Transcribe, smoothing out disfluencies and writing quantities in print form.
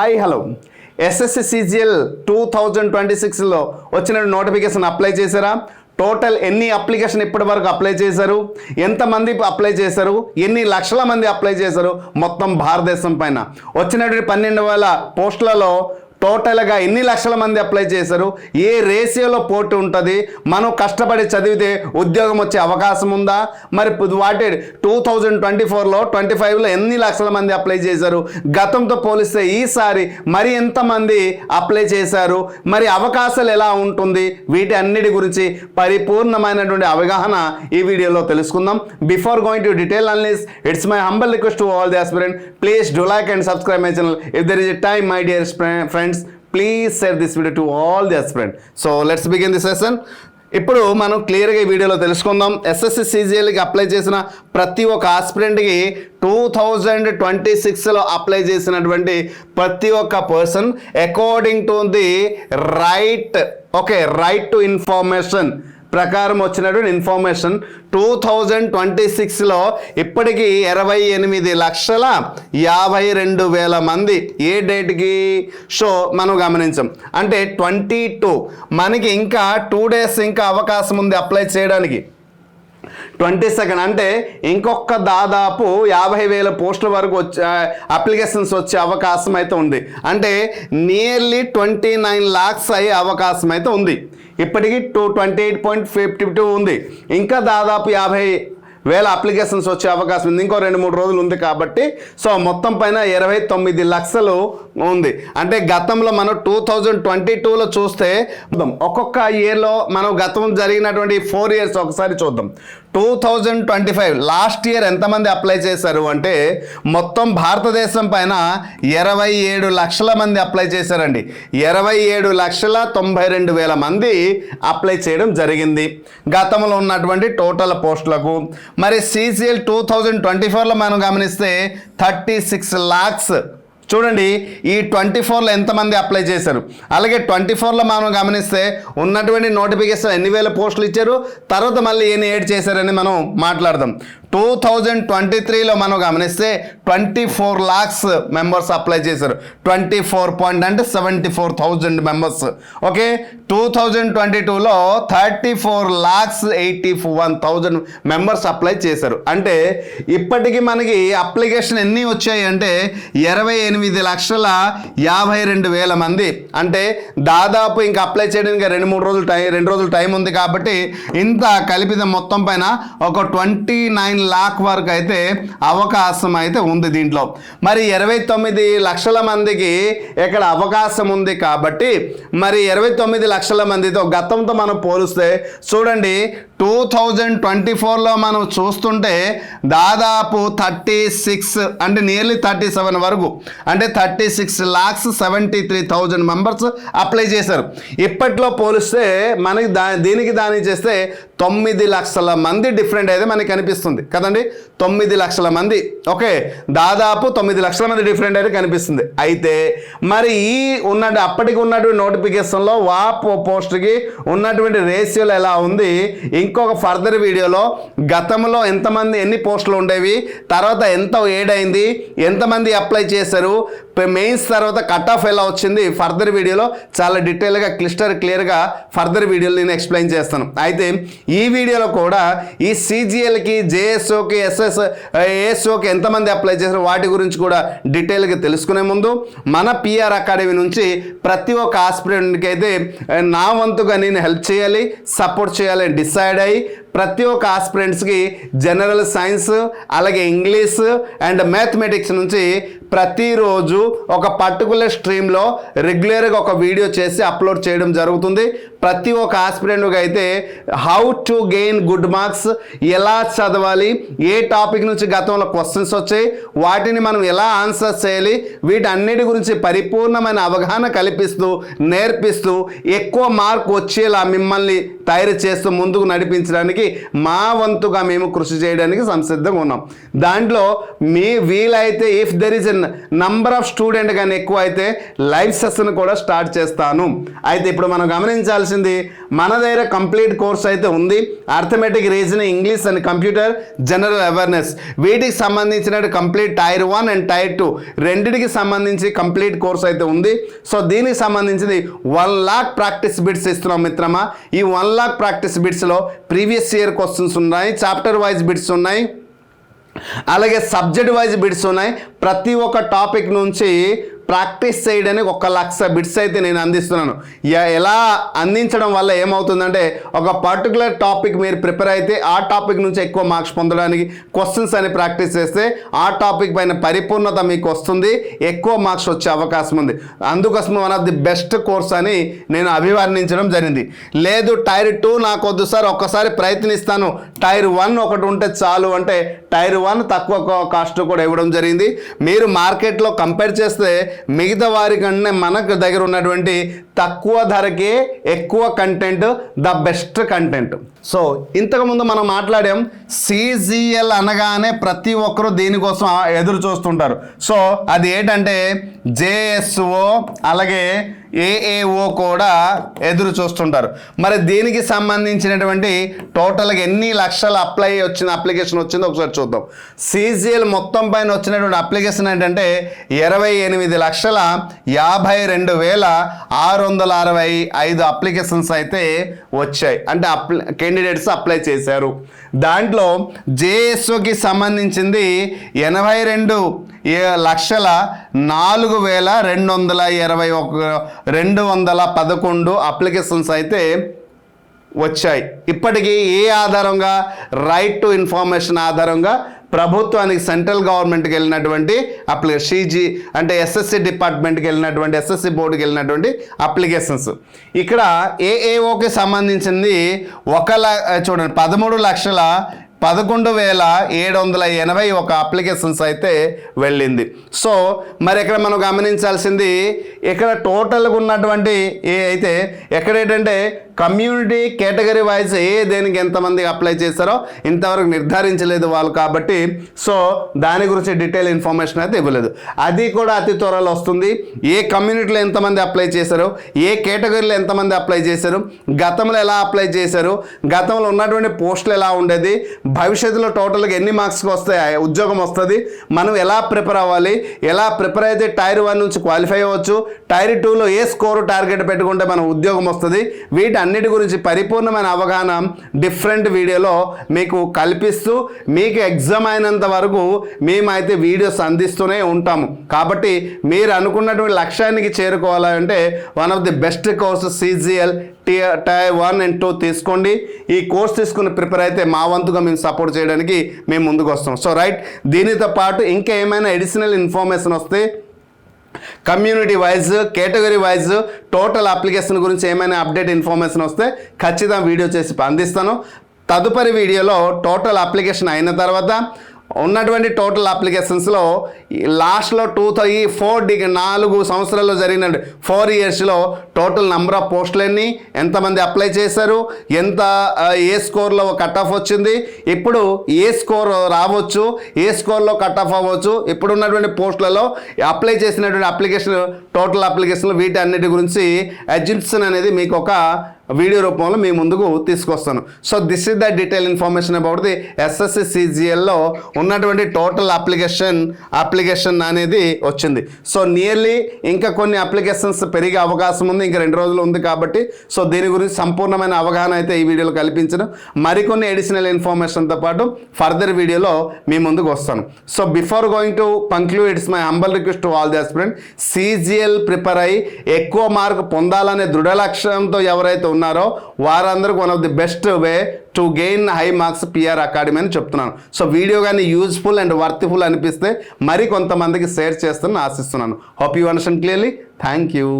Hi hello SSC CGL 2026లో వచ్చిన notification apply చేశారా? Total ఎన్ని అప్లికేషన్ ఇప్పటి వరకు అప్లై చేశారు, ఎంతమంది అప్లై చేశారు, ఎన్ని లక్షల మంది అప్లై చేశారు, మొత్తం భారతదేశం పైన వచ్చినటువంటి 12,000 పోస్టులలో టోటల్గా ఎన్ని లక్షల మంది అప్లై చేశారు, ఏ రేషియోలో పోటీ ఉంటుంది, మనం కష్టపడి చదివితే ఉద్యోగం వచ్చే అవకాశం ఉందా, మరి వాటి 2024లో 25లో ఎన్ని లక్షల మంది అప్లై చేశారు, గతంతో పోలిస్తే ఈసారి మరి ఎంతమంది అప్లై చేశారు, మరి అవకాశాలు ఎలా ఉంటుంది, వీటి అన్నిటి గురించి పరిపూర్ణమైనటువంటి అవగాహన ఈ వీడియోలో తెలుసుకుందాం. Before going to detail analysis, it's my humble request to all the aspirant, please do like and subscribe my channel. If there is a time my dear friends, please share this video to all the aspirant. So let's begin the session. ఇప్పుడు మనం క్లియర్గా ఈ వీడియోలో తెలుసుకుందాం. SSC సిజిఎల్కి apply చేసిన ప్రతి ఒక్క ఆస్పిరెంట్కి 2026లో apply చేసినటువంటి ప్రతి ఒక్క person according to the right to information ప్రకారం వచ్చినటువంటి ఇన్ఫర్మేషన్ 2026లో ఇప్పటికీ 28,52,000 మంది ఏ డేట్కి షో మనం గమనించాం. అంటే 22 మనకి ఇంకా 2 days ఇంకా అవకాశం ఉంది అప్లై చేయడానికి. 22 అంటే ఇంకొక దాదాపు 50,000 పోస్టుల వరకు అప్లికేషన్స్ వచ్చే అవకాశం అయితే ఉంది. అంటే నియర్లీ 29 lakhs అయ్యే అవకాశం అయితే ఉంది. ఇప్పటికీ 28.52 ఉంది. ఇంకా దాదాపు 50,000 అప్లికేషన్స్ వచ్చే అవకాశం ఉంది. ఇంకో 2-3 రోజులు ఉంది కాబట్టి సో మొత్తం పైన 29 లక్షలు ఉంది. అంటే గతంలో మనం 2022లో చూస్తే ఒక్కొక్క ఇయర్లో మనం గతం జరిగినటువంటి 4 years ఒకసారి చూద్దాం. 2025 లాస్ట్ ఇయర్ ఎంతమంది అప్లై చేశారు అంటే మొత్తం భారతదేశం పైన 27 లక్షల మంది అప్లై చేశారండి. 27,92,000 మంది అప్లై చేయడం జరిగింది గతంలో ఉన్నటువంటి టోటల్ పోస్టులకు. మరి సిజిఎల్ 2024లో మనం గమనిస్తే 36 lakhs. చూడండి ఈ 24లో ఎంతమంది అప్లై చేశారు. అలాగే 24లో మనం గమనిస్తే ఉన్నటువంటి నోటిఫికేషన్ ఎన్ని వేల పోస్టులు ఇచ్చారు, తర్వాత మళ్ళీ ఎన్ని యాడ్ చేశారని మనం మాట్లాడదాం. 2023లో మనం గమనిస్తే 24 lakhs మెంబర్స్ అప్లై చేశారు. 74,74,000 మెంబర్స్. ఓకే, 2022లో 34,81,000 మెంబర్స్ అప్లై చేశారు. అంటే ఇప్పటికీ మనకి అప్లికేషన్ ఎన్ని వచ్చాయి అంటే 28,52,000 మంది. అంటే దాదాపు ఇంకా అప్లై చేయడానికి 2 రోజులు టైం ఉంది కాబట్టి ఇంత కలిపిన మొత్తం పైన ఒక 29 lakh వరకు అయితే అవకాశం అయితే ఉంది దీంట్లో. మరి 29 లక్షల మందికి ఇక్కడ అవకాశం ఉంది కాబట్టి మరి 29 లక్షల మందితో గతంతో మనం పోలిస్తే చూడండి 2024లో మనం చూస్తుంటే దాదాపు 36 అంటే నియర్లీ 37 వరకు అంటే 36,73,000 మెంబర్స్ అప్లై చేశారు. ఇప్పట్లో పోలిస్తే మనకి దీనికి చేస్తే 9 లక్షల మంది డిఫరెంట్ అయితే మనకి కనిపిస్తుంది కదండి. 9 లక్షల మంది. ఓకే, దాదాపు 9 లక్షల మంది డిఫరెంట్ అయితే కనిపిస్తుంది. అయితే మరి అప్పటికి ఉన్నటువంటి నోటిఫికేషన్లో పోస్ట్కి ఉన్నటువంటి రేషియోలు ఎలా ఉంది, ఇంకొక ఫర్దర్ వీడియోలో గతంలో ఎన్ని పోస్టులు ఉండేవి, తర్వాత ఎంత ఏడైంది, ఎంతమంది అప్లై చేశారు, మెయిన్స్ తర్వాత కట్ ఆఫ్ ఎలా వచ్చింది, ఫర్దర్ వీడియోలో చాలా డీటెయిల్గా క్లియర్గా ఫర్దర్ వీడియోలో నేను ఎక్స్ప్లెయిన్ చేస్తాను. అయితే ఈ వీడియోలో కూడా ఈ సిజిఎల్కి, జేఎస్ఓకి, ఏఎస్ఓకి ఎంతమంది అప్లై చేశారు వాటి గురించి కూడా డీటెయిల్గా తెలుసుకునే ముందు మన పిఆర్ అకాడమీ నుంచి ప్రతి ఒక్క ఆస్పిరెంట్కి అయితే నా వంతుగా నేను హెల్ప్ చేయాలి, సపోర్ట్ చేయాలని డిసైడ్ అయ్యి ప్రతి ఒక్క ఆస్పిరెంట్స్కి జనరల్ సైన్స్ అలాగే ఇంగ్లీష్ అండ్ మ్యాథమెటిక్స్ నుంచి ప్రతిరోజు ఒక పర్టికులర్ స్ట్రీమ్లో రెగ్యులర్గా ఒక వీడియో చేసి అప్లోడ్ చేయడం జరుగుతుంది. ప్రతి ఒక్క ఆస్పిరెంట్గా అయితే how to gain good marks, ఎలా చదవాలి, ఏ టాపిక్ నుంచి గతంలో క్వశ్చన్స్ వచ్చాయి, వాటిని మనం ఎలా ఆన్సర్ చేయాలి, వీటన్నిటి గురించి పరిపూర్ణమైన అవగాహన కల్పిస్తూ నేర్పిస్తూ ఎక్కువ మార్క్ వచ్చేలా మిమ్మల్ని తయారు చేస్తూ ముందుకు నడిపించడానికి మా వంతుగా మేము కృషి చేయడానికి సంసిద్ధంగా ఉన్నాం. దాంట్లో వీలైతే if there is a number of student కానీ ఎక్కువ అయితే లైవ్ సెషన్ కూడా స్టార్ట్ చేస్తాను. అయితే ఇప్పుడు మనం గమనించాల్సింది, మన దగ్గర కంప్లీట్ కోర్స్ అయితే ఉంది. Arithmetic, reasoning, English and computer, general awareness, వీటికి సంబంధించిన కంప్లీట్ టైర్ 1 అండ్ టైర్ 2 రెండింటికి సంబంధించి కంప్లీట్ కోర్స్ అయితే ఉంది. సో దీనికి సంబంధించింది 1 lakh ప్రాక్టీస్ బిట్స్ ఇస్తున్నాం మిత్రమా. ఈ 1 lakh ప్రాక్టీస్ బిట్స్లో ప్రీవియస్ ఇయర్ క్వశ్చన్స్ ఉన్నాయి, చాప్టర్ వైజ్ బిట్స్ ఉన్నాయి, అలాగే సబ్జెక్ట్ వైజ్ బిట్స్ ఉన్నాయి. ప్రతి ఒక్క టాపిక్ నుంచి ప్రాక్టీస్ చేయడానికి 1,00,000 బిట్స్ అయితే నేను అందిస్తున్నాను. ఎలా అందించడం వల్ల ఏమవుతుందంటే, ఒక పర్టికులర్ టాపిక్ మీరు ప్రిపేర్ అయితే ఆ టాపిక్ నుంచి ఎక్కువ మార్క్స్ పొందడానికి క్వశ్చన్స్ అని ప్రాక్టీస్ చేస్తే ఆ టాపిక్ పైన పరిపూర్ణత మీకు వస్తుంది, ఎక్కువ మార్క్స్ వచ్చే అవకాశం ఉంది. అందుకోసం one of the best course అని నేను అభివర్ణించడం జరిగింది. లేదు టైర్ 2 నాకు వద్దు సార్, ఒక్కసారి ప్రయత్నిస్తాను, టైర్ 1 ఒకటి ఉంటే చాలు అంటే టైర్ 1 తక్కువ కాస్ట్ కూడా ఇవ్వడం జరిగింది. మీరు మార్కెట్లో కంపేర్ చేస్తే మిగతా వారి కంటే మనకు దగ్గర ఉన్నటువంటి తక్కువ ధరకే ఎక్కువ content, the best content. So ఇంతకుముందు మనం మాట్లాడాం, CGL అనగానే ప్రతి ఒక్కరూ దీనికోసం ఎదురు చూస్తుంటారు. సో అది ఏంటంటే JSO అలాగే AAO కూడా ఎదురు చూస్తుంటారు. మరి దీనికి సంబంధించినటువంటి టోటల్గా ఎన్ని లక్షల అప్లికేషన్ వచ్చిందో ఒకసారి చూద్దాం. CGL మొత్తం పైన వచ్చినటువంటి అప్లికేషన్ ఏంటంటే 28,52,665 అప్లికేషన్స్ అయితే వచ్చాయి. అంటే కేండిడేట్స్ అప్లై చేశారు. దాంట్లో JSOకి సంబంధించింది 82,04,211 అప్లికేషన్స్ అయితే వచ్చాయి. ఇప్పటికీ ఏ ఆధారంగా, రైట్ టు ఇన్ఫర్మేషన్ ఆధారంగా ప్రభుత్వానికి సెంట్రల్ గవర్నమెంట్కి వెళ్ళినటువంటి CG అంటే SSC డిపార్ట్మెంట్కి వెళ్ళినటువంటి, SSC బోర్డుకి వెళ్ళినటువంటి అప్లికేషన్స్. ఇక్కడ AAOకి సంబంధించింది చూడండి 13,11,781 అప్లికేషన్స్ అయితే వెళ్ళింది. సో మరి ఇక్కడ మనం గమనించాల్సింది, ఇక్కడ టోటల్గా ఉన్నటువంటి అయితే ఎక్కడేంటంటే కమ్యూనిటీ కేటగిరీ వైజ్ దేనికి ఎంతమంది అప్లై చేశారో ఇంతవరకు నిర్ధారించలేదు వాళ్ళు. కాబట్టి సో దాని గురించి డీటెయిల్ ఇన్ఫర్మేషన్ అయితే ఇవ్వలేదు. అది కూడా అతి త్వరలో వస్తుంది. ఏ కమ్యూనిటీలో ఎంతమంది అప్లై చేశారు, ఏ కేటగిరీలో ఎంతమంది అప్లై చేశారు, గతంలో ఎలా అప్లై చేశారు, గతంలో ఉన్నటువంటి పోస్టులు ఎలా ఉండేది, భవిష్యత్తులో టోటల్గా ఎన్ని మార్క్స్కి వస్తాయి ఉద్యోగం వస్తుంది, మనం ఎలా ప్రిపేర్ అవ్వాలి, ఎలా ప్రిపేర్ అయితే టైర్ 1 నుంచి క్వాలిఫై అవ్వచ్చు, టైర్ 2లో ఏ స్కోరు టార్గెట్ పెట్టుకుంటే మనం ఉద్యోగం వస్తుంది, అన్నిటి గురించి పరిపూర్ణమైన అవగాహన డిఫరెంట్ వీడియోలో మీకు కల్పిస్తూ మీకు ఎగ్జామ్ అయినంత వరకు మేమైతే వీడియోస్ అందిస్తూనే ఉంటాము. కాబట్టి మీరు అనుకున్నటువంటి లక్ష్యానికి చేరుకోవాలంటే one of the best course CGL tier 1 and 2 తీసుకోండి. ఈ కోర్స్ తీసుకుని ప్రిపేర్ అయితే మా వంతుగా మేము సపోర్ట్ చేయడానికి మేము ముందుకు వస్తాం. సో రైట్, దీనితో పాటు ఇంకా ఏమైనా అడిషనల్ ఇన్ఫర్మేషన్ వస్తే community wise, category wise total application గురించి ఏమైనా అప్డేట్ ఇన్ఫర్మేషన్ వస్తే ఖచ్చితంగా వీడియో చేసి అందిస్తాను. తదుపరి వీడియోలో టోటల్ అప్లికేషన్ అయిన తర్వాత ఉన్నటువంటి టోటల్ అప్లికేషన్స్లో లాస్ట్లో 4 సంవత్సరాల్లో జరిగిన 4 yearsలో టోటల్ నెంబర్ ఆఫ్ పోస్టులు ఎన్ని, ఎంతమంది అప్లై చేశారు, ఏ స్కోర్లో కట్ ఆఫ్ వచ్చింది, ఇప్పుడు ఏ స్కోర్ రావచ్చు, ఏ స్కోర్లో కట్ ఆఫ్ అవ్వచ్చు, ఇప్పుడు ఉన్నటువంటి పోస్టులలో అప్లై చేసినటువంటి అప్లికేషన్ టోటల్ అప్లికేషన్లు వీటి అన్నిటి గురించి అజంప్షన్ అనేది మీకు ఒక వీడియో రూపంలో మీ ముందుకు తీసుకొస్తాను. So this is the detail information about the SSC CGLలో ఉన్నటువంటి టోటల్ అప్లికేషన్ అనేది వచ్చింది. సో నియర్లీ ఇంకా కొన్ని అప్లికేషన్స్ పెరిగే అవకాశం ఉంది, ఇంకా 2 రోజులు ఉంది. కాబట్టి సో దీని గురించి సంపూర్ణమైన అవగాహన అయితే ఈ వీడియోలో కల్పించడం, మరికొన్ని అడిషనల్ ఇన్ఫర్మేషన్తో పాటు ఫర్దర్ వీడియోలో మీ ముందుకు వస్తాను. So before going to conclude, it's my humble request to all the aspirant, CGL prepare అయ్యి ఎక్కువ మార్క్ పొందాలనే దృఢ లక్ష్యంతో ఎవరైతే ఉన్నారో వారందరికీ one of the best way to gain high marks PR academy అని చెప్తున్నాను. సో వీడియో కానీ యూజ్ఫుల్ అండ్ వర్త్ఫుల్ అనిపిస్తే మరి కొంతమందికి షేర్ చేస్తానని ఆశిస్తున్నాను. Hope you understand clearly. Thank you.